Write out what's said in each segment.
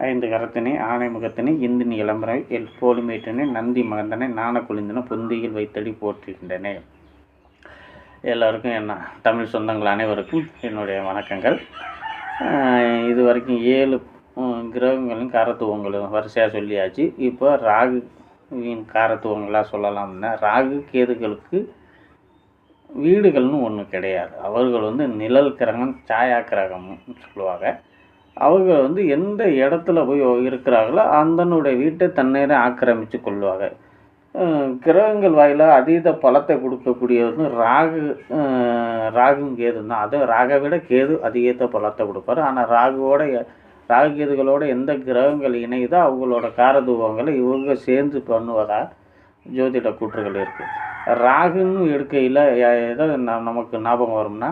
ஐந்து கரத்தினை ஆணை முகத்தினை இந்தினி இளம்பரை போலிமேற்றினை நந்தி மகந்தனை நாண குளிந்தன பொந்தியில் வைத்தடி போற்றுகின்றன. எல்லோருக்கும் என்ன தமிழ் சொந்தங்கள் அனைவருக்கும் என்னுடைய வணக்கங்கள். இது வரைக்கும் 7 கிரகங்களின் காரத்துவங்களும் வரிசையாக சொல்லியாச்சு. இப்போ ராகுவின் காரத்துவங்களாக சொல்லலாம்னா, ராகு கேதுகளுக்கு வீடுகள்னு ஒன்று கிடையாது. அவர்கள் நிழல் கிரகம், சாயா கிரகம்னு சொல்லுவாங்க. அவங்க எந்த இடத்துல போய் இருக்கிறாங்களோ அந்தனுடைய வீட்டை தண்ணீரை ஆக்கிரமித்து கொள்வாங்க. கிரகங்கள் வாயிலாக அதீத பலத்தை கொடுக்கக்கூடியது ராகும் கேது தான். அது ராகை விட கேது அதிகத்த பலத்தை கொடுப்பாரு. ஆனால் ராகு கேதுகளோட எந்த கிரகங்கள் இணையுதோ அவங்களோட காரத்துவங்களை இவங்க சேர்ந்து பண்ணுவதா ஜோதிட கூற்றுகள் இருக்குது. ராகுன்னு எடுக்கையில் எதை நமக்கு ஞாபகம் வரும்னா,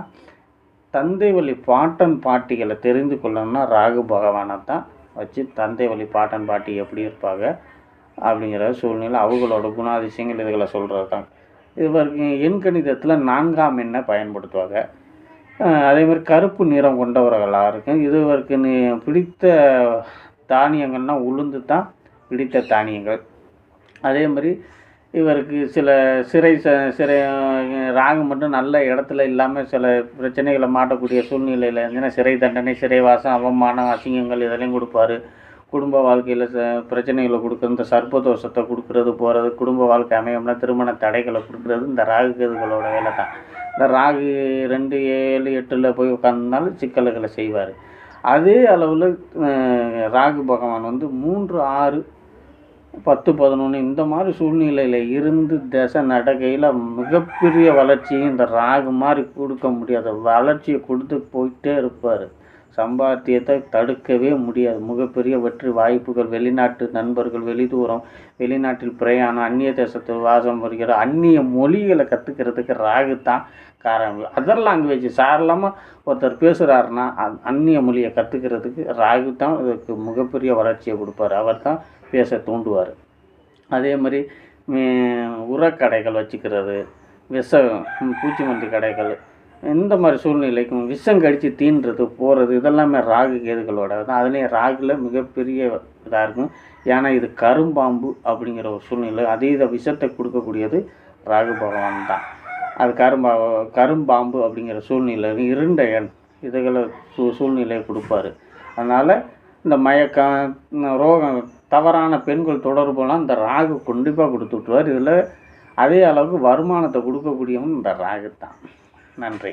தந்தை வழி பாட்டன் பாட்டிகளை தெரிந்து கொள்ளணும்னா ராகு பகவானை தான் வச்சு தந்தை வழி பாட்டன் பாட்டி எப்படி இருப்பாங்க அப்படிங்கிற சூழ்நிலை அவங்களோட குணாதிசயங்கள் இதுகளை சொல்கிறது தான். இவருக்கு எண்கணிதத்தில் 4ஆம் எண்ணை பயன்படுத்துவாங்க. அதேமாதிரி கருப்பு நிறம் கொண்டவர்களாக இருக்கும். இதுவருக்கு பிடித்த தானியங்கள்னால் உளுந்து தான் பிடித்த தானியங்கள். அதே மாதிரி இவருக்கு சில சிறை ராகு மட்டும் நல்ல இடத்துல இல்லாமல் சில பிரச்சனைகளை மாட்டக்கூடிய சூழ்நிலையில் இருந்துச்சுன்னா சிறை தண்டனை, சிறைவாசம், அவமானம், அசிங்கங்கள் இதெல்லாம் கொடுப்பாரு. குடும்ப வாழ்க்கையில் பிரச்சனைகளை கொடுக்குறது, இந்த சர்ப்பதோஷத்தை கொடுக்குறது போகிறது, குடும்ப வாழ்க்கை அமையம்னா திருமண தடைகளை கொடுக்குறது இந்த ராகு கேதுகளோட வேலை தான். இந்த ராகு 2, 7, 8 போய் உட்காந்துனாலும் சிக்கல்களை செய்வார். அதே அளவில் ராகு பகவான் 3, 6, 10, 11 இந்த மாதிரி சூழ்நிலையில் இருந்து தசை நடக்கையில் மிகப்பெரிய வளர்ச்சியை இந்த ராகு மாதிரி கொடுக்க முடியாத வளர்ச்சியை கொடுத்து போயிட்டே இருப்பார். சம்பாத்தியத்தை தடுக்கவே முடியாது. மிகப்பெரிய வெற்றி வாய்ப்புகள், வெளிநாட்டு நண்பர்கள், வெளிதூரம், வெளிநாட்டில் பிரயாணம், அந்நிய தேசத்தில் வாசம் வருகிற அந்நிய மொழிகளை கற்றுக்கிறதுக்கு ராகு தான் காரணம். அதர் லாங்குவேஜ் சாரலாமல் ஒருத்தர் பேசுகிறாருன்னா அந்நிய மொழியை கற்றுக்கிறதுக்கு ராகு தான் இதுக்கு மிகப்பெரிய வளர்ச்சியை கொடுப்பார். அவர் தான் பேச தூண்டுவார். அதே மாதிரி உரக்கடைகள் வச்சுக்கிறது, பூச்சி மருந்து கடைகள், இந்த மாதிரி சூழ்நிலைக்கும் விஷம் கடித்து தீண்டுறது போகிறது இதெல்லாமே ராகு கேதுகளோட தான். அதுலேயும் ராகுல மிகப்பெரிய இதாக இருக்கும். ஏன்னா இது கரும்பாம்பு அப்படிங்கிற ஒரு சூழ்நிலை, அதீத விஷத்தை கொடுக்கக்கூடியது ராகு பகவான் தான். அது கரும்பாம்பு அப்படிங்கிற சூழ்நிலை, இருண்ட இதுகளை சூழ்நிலையை கொடுப்பாரு. அதனால் இந்த மயக்கம், ரோகம், தவறான பெண்கள் தொடர்புலாம் இந்த ராகு கண்டிப்பாக கொடுத்து விட்டுருவார். இதில் அதே அளவுக்கு வருமானத்தை கொடுக்கக்கூடியவன் இந்த ராகு தான். நன்றி.